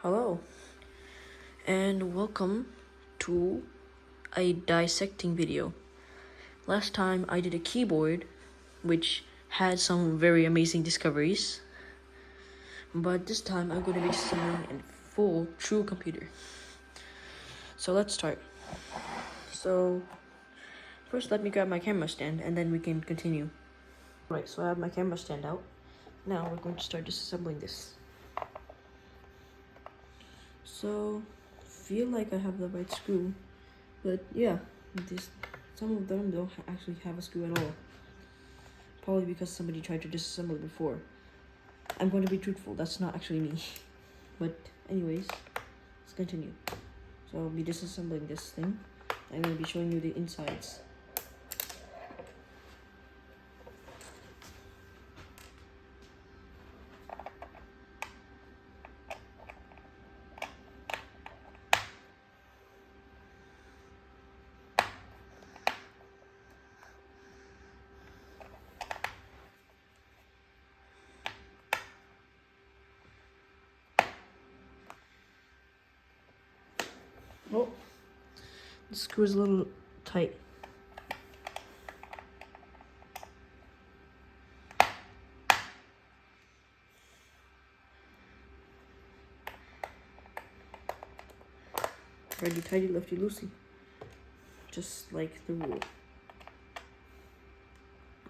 Hello, and welcome to a dissecting video. Last time I did a keyboard, which had some very amazing discoveries, but this time I'm going to be assembling a full true computer. So let's start. So first let me grab my camera stand and then we can continue. Right, so I have my camera stand out. Now we're going to start disassembling this. So feel like I have the right screw, but yeah, some of them don't actually have a screw at all. Probably because somebody tried to disassemble it before. I'm going to be truthful, that's not actually me. But anyways, let's continue. So I'll be disassembling this thing. I'm going to be showing you the insides. Oh, the screw is a little tight. Righty tighty, lefty loosey. Just like the rule.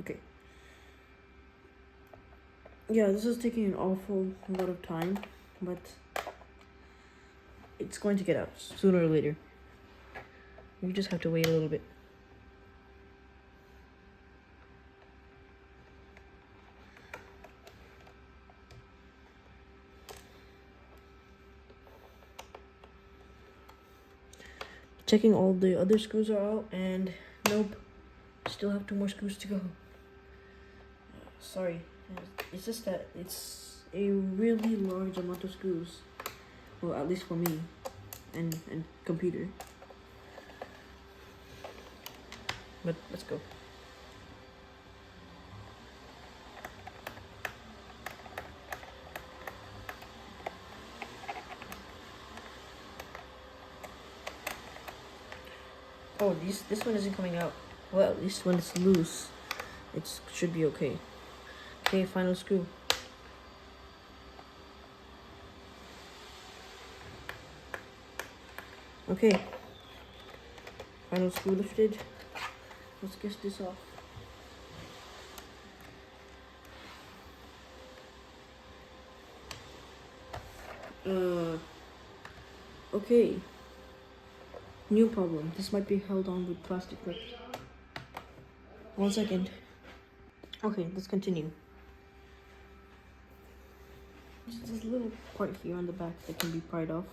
Okay. Yeah, this is taking an awful lot of time, but it's going to get out sooner or later. You just have to wait a little bit. Checking all the other screws are out, and nope, still have 2 more screws to go. Sorry, it's just that it's a really large amount of screws. Well, at least for me, and computer. But let's go. Oh, this one isn't coming out. Well, at least when it's loose, it should be okay. Okay, final screw. Okay, final screw lifted. Let's get this off. Okay. New problem. This might be held on with plastic clips. 1 second. Okay, let's continue. Just this little part here on the back that can be pried off.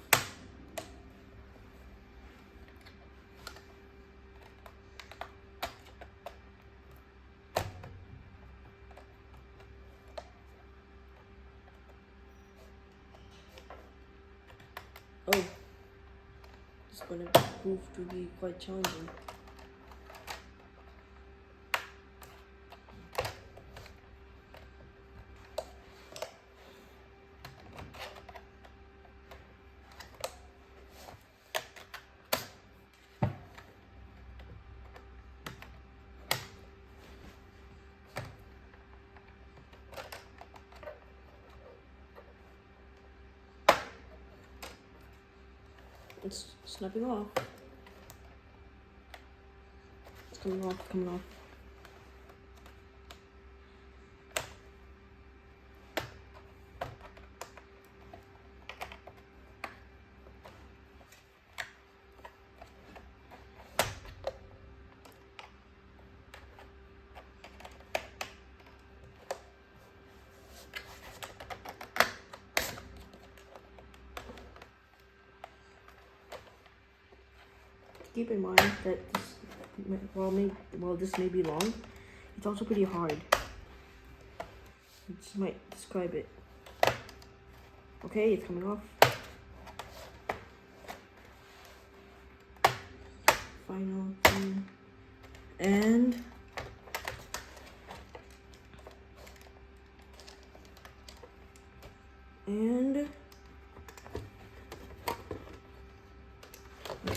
Oh, it's gonna prove to be quite challenging. It's snapping off. It's coming off, coming off. Keep in mind that this, while this may be long, it's also pretty hard. This might describe it. Okay, it's coming off. Final thing. And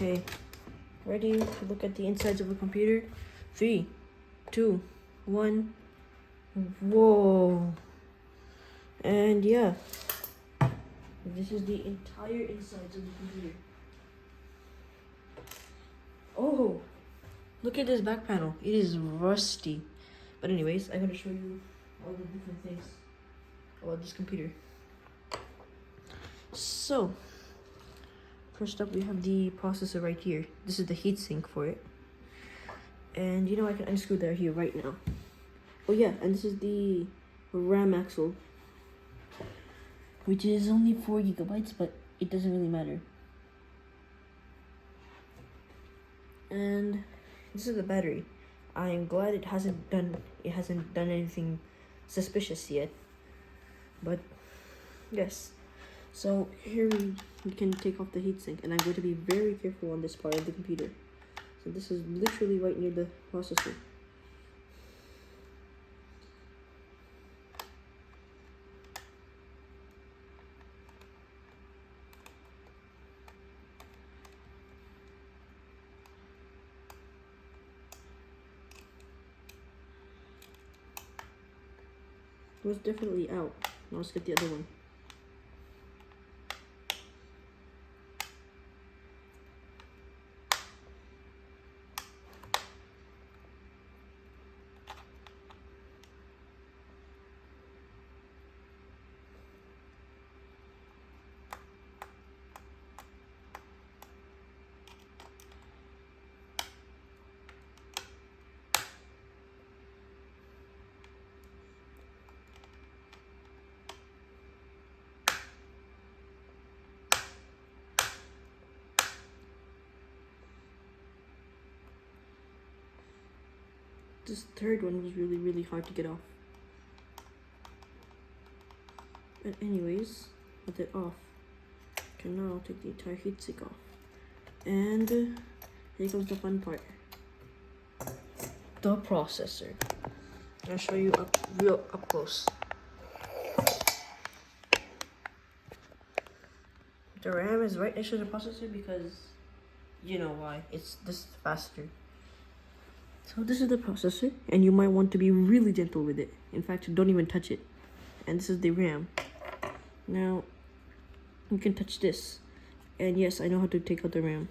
Okay, ready to look at the insides of a computer? 3, 2, 1. Whoa. And yeah, this is the entire insides of the computer. Oh, look at this back panel. It is rusty. But anyways, I'm gonna show you all the different things about this computer. So, first up we have the processor right here. This is the heatsink for it. And you know, I can unscrew that here right now. Oh yeah, and this is the RAM axle, which is only 4 gigabytes, but it doesn't really matter. And this is the battery. I am glad it hasn't done anything suspicious yet. But yes. So here we can take off the heatsink, and I'm going to be very careful on this part of the computer. So this is literally right near the processor. It was definitely out. Now let's get the other one. This third one was really hard to get off. But anyways, with it off, I can now take the entire heatsink off. And here comes the fun part. The processor. I'll show you real up close. The RAM is right next to the processor because you know why. It's this faster. So this is the processor, and you might want to be really gentle with it. In fact, don't even touch it. And this is the RAM. Now, you can touch this. And yes, I know how to take out the RAM.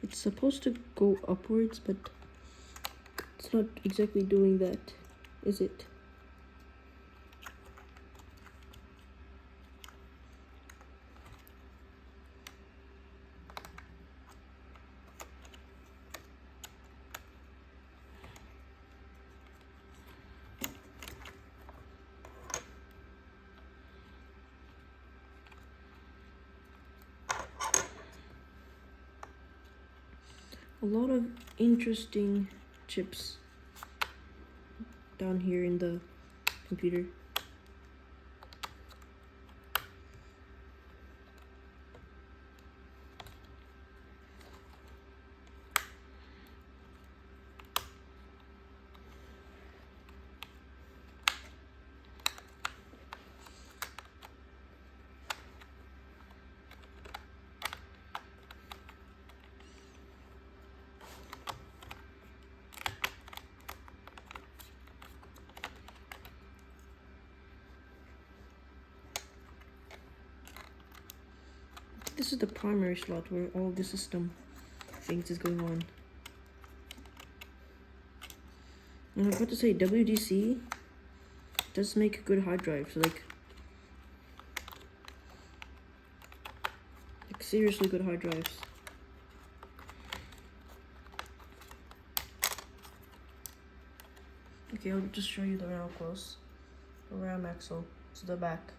It's supposed to go upwards, but it's not exactly doing that, is it? A lot of interesting chips down here in the computer. This is the primary slot where all the system things is going on. And I'm about to say WDC does make a good hard drive, so like seriously good hard drives. Okay, I'll just show you the RAM close. The RAM axle to the back.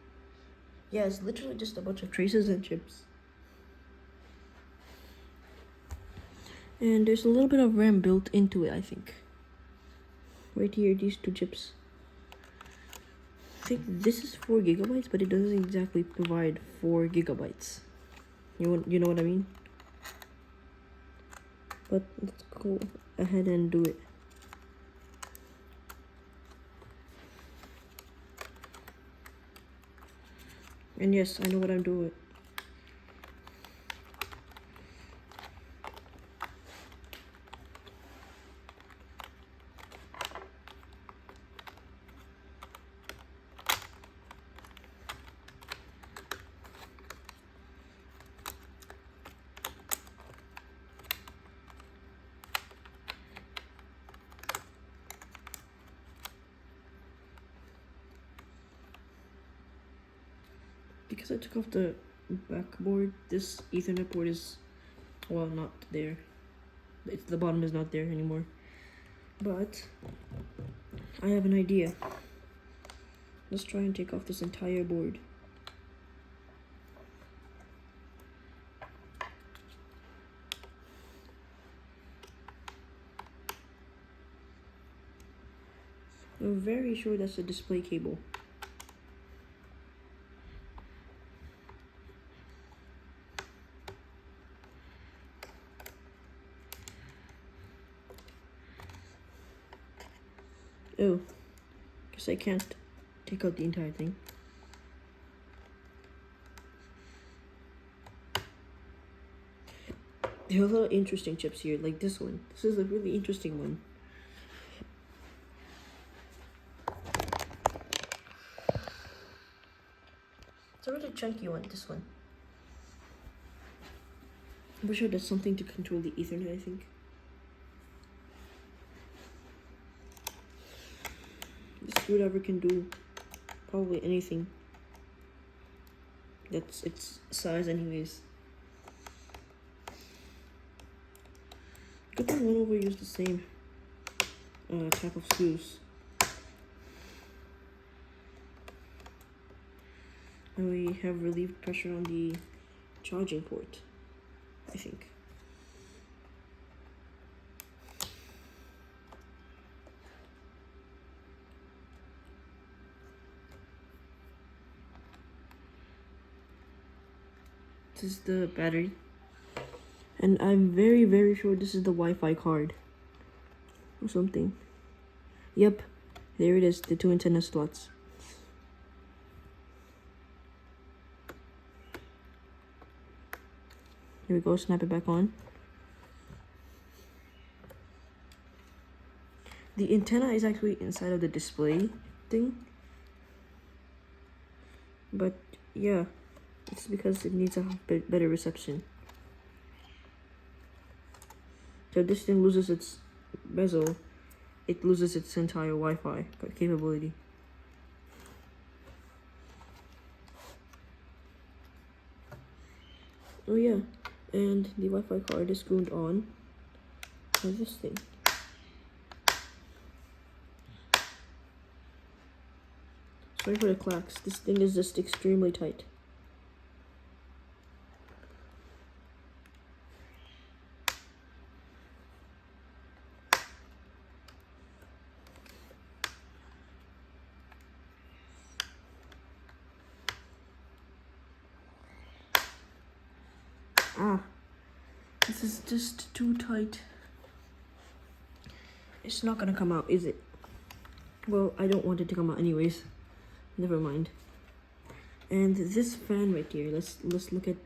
Yeah, it's literally just a bunch of traces and chips. And there's a little bit of RAM built into it, I think. Right here, these two chips. I think this is 4 gigabytes, but it doesn't exactly provide 4 gigabytes. You know what I mean? But let's go ahead and do it. And yes, I know what I'm doing. Because I took off the backboard, this Ethernet port is, well, not there. The bottom is not there anymore. But I have an idea. Let's try and take off this entire board. I'm very sure that's a display cable. Oh, guess I can't take out the entire thing. There are a lot of interesting chips here, like this one. This is a really interesting one. It's a really chunky one, this one. I'm pretty sure that's something to control the Ethernet, I think. This screwdriver can do probably anything. That's its size anyways. Good thing Lenovo used the same type of screws. And we have relieved pressure on the charging port, I think. This is the battery. And I'm very, very sure this is the Wi-Fi card. Or something. Yep. There it is, the 2 antenna slots. Here we go, snap it back on. The antenna is actually inside of the display thing. But yeah, it's because it needs a better reception. So if this thing loses its bezel, it loses its entire Wi-Fi capability. Oh yeah, and the Wi-Fi card is screwed on with this thing. Sorry for the clacks. This thing is just extremely tight. Ah, this is just too tight. It's not gonna come out, is it? Well, I don't want it to come out anyways. Never mind. And this fan right here, let's look at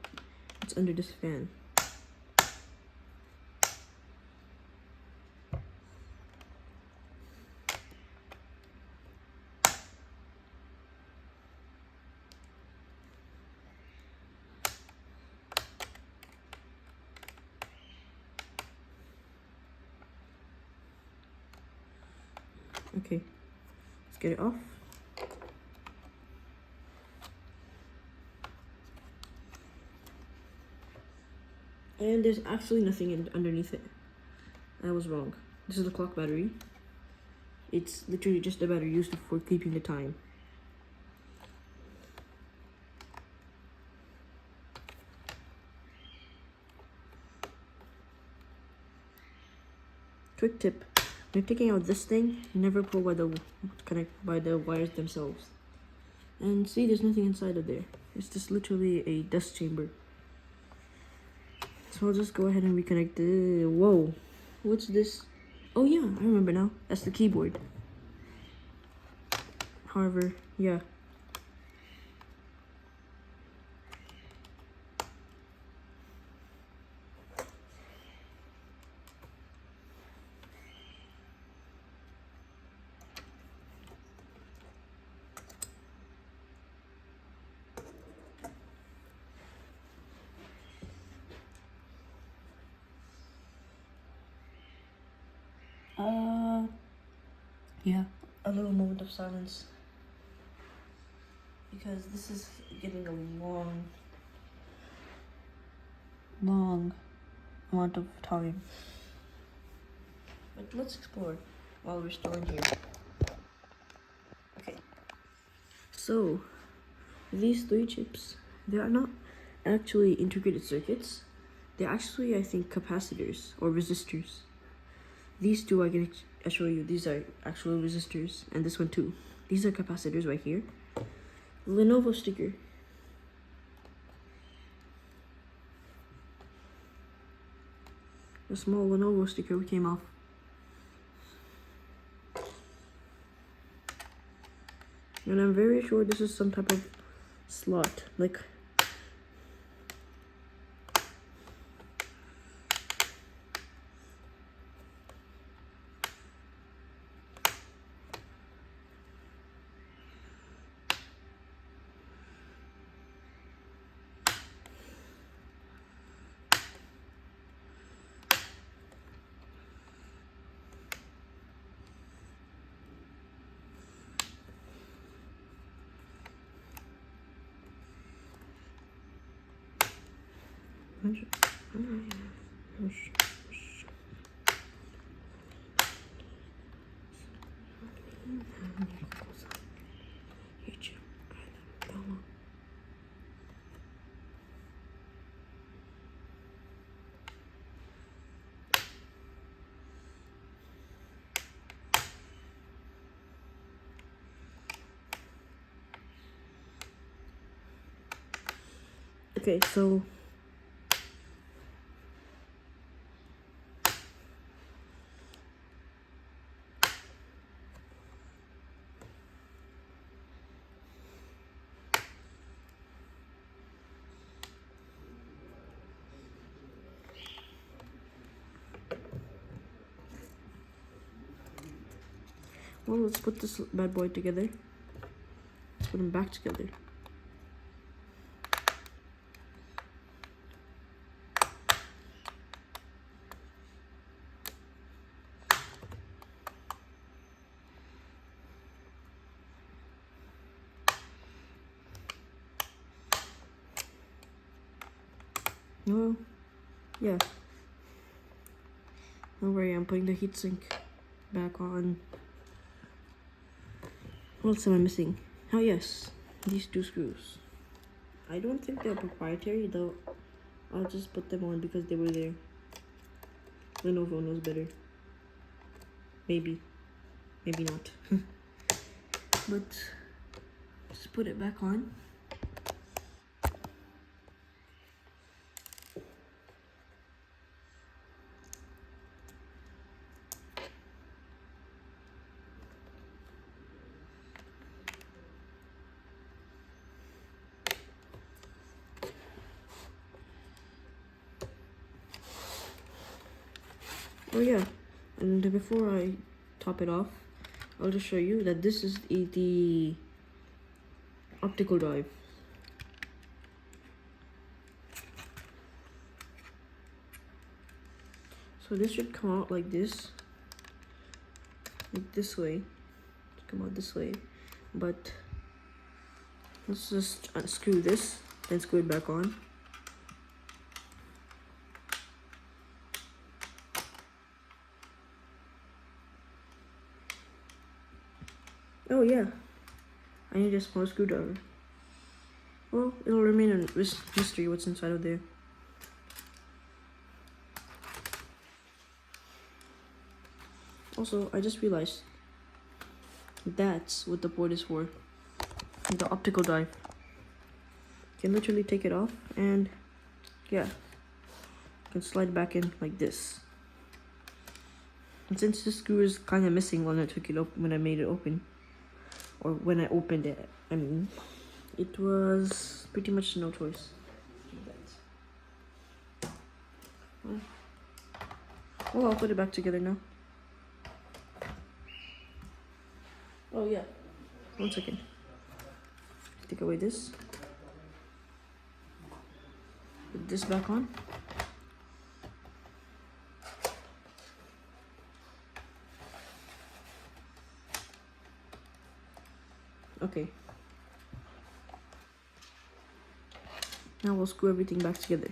what's under this fan. Okay, let's get it off. And there's actually nothing underneath it. I was wrong. This is the clock battery. It's literally just a battery used for keeping the time. Quick tip. When you're taking out this thing, never pull by the wires themselves. And see, there's nothing inside of there. It's just literally a dust chamber. So I'll just go ahead and reconnect the... Whoa. What's this? Oh yeah, I remember now. That's the keyboard. However, yeah. Yeah, a little moment of silence. Because this is getting a long amount of time. But let's explore while we're still in here. Okay. So, these three chips, they are not actually integrated circuits. They're actually, I think, capacitors or resistors. These two I can show you. These are actual resistors, and this one too. These are capacitors right here. Lenovo sticker. A small Lenovo sticker came off. And I'm very sure this is some type of slot, like okay, so well, let's put this bad boy together. Let's put them back together. Oh, yeah. Don't worry, I'm putting the heatsink back on. What else am I missing? Oh yes, these two screws. I don't think they're proprietary though. I'll just put them on because they were there. Lenovo knows better. Maybe. Maybe not. But just put it back on. Oh yeah, and before I top it off, I'll just show you that this is the optical drive. So this should come out like this way. Come out this way, but let's just unscrew this and screw it back on. Oh yeah, I need a small screwdriver. Well, it'll remain a mystery what's inside of there. Also, I just realized that's what the board is for. The optical drive. You can literally take it off and yeah, you can slide back in like this. And since this screw is kind of missing when I took it open, when I made it open, or when I opened it, I mean, it was pretty much no choice. Well, I'll put it back together now. Oh yeah, 1 second. Take away this. Put this back on. Okay. Now we'll screw everything back together.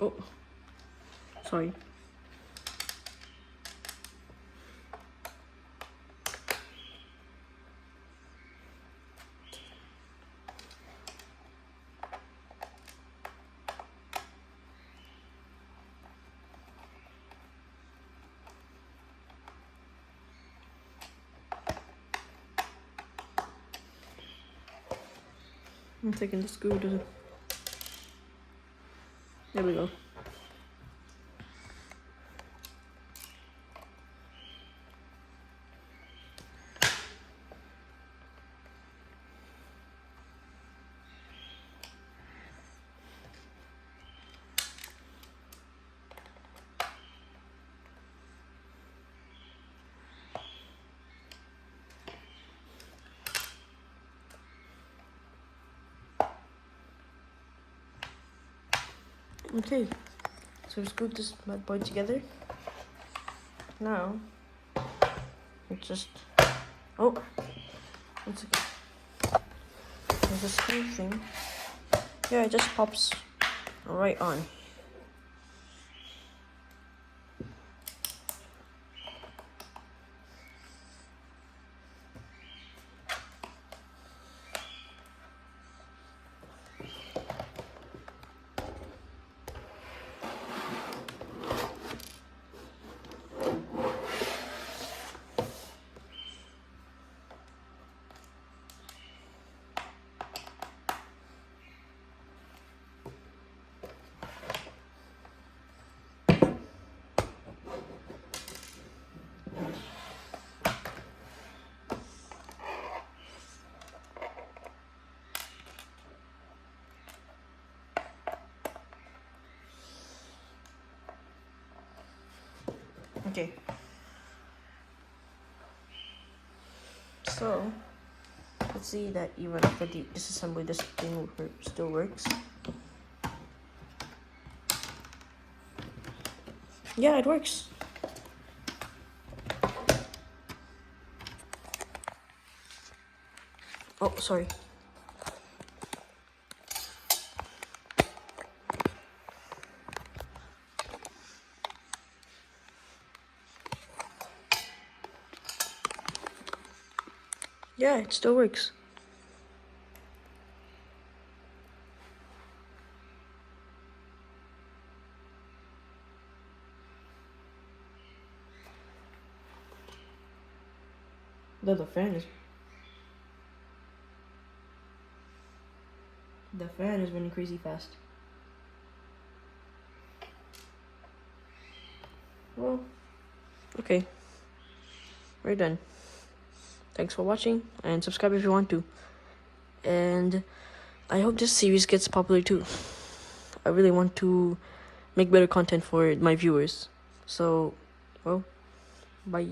Oh, sorry. I'm taking the screw to... There we go. Okay, so we screwed this bad boy together. Now, it's just... Oh, one second. There's a screw thing. Yeah, it just pops right on. Okay. So, let's see that even after the disassembly, this thing still works. Yeah, it works. Oh, sorry. Yeah, it still works. Though the fan is running crazy fast. Well, okay. We're done. Thanks for watching, and subscribe if you want to. And I hope this series gets popular too. I really want to make better content for my viewers. So, well, bye.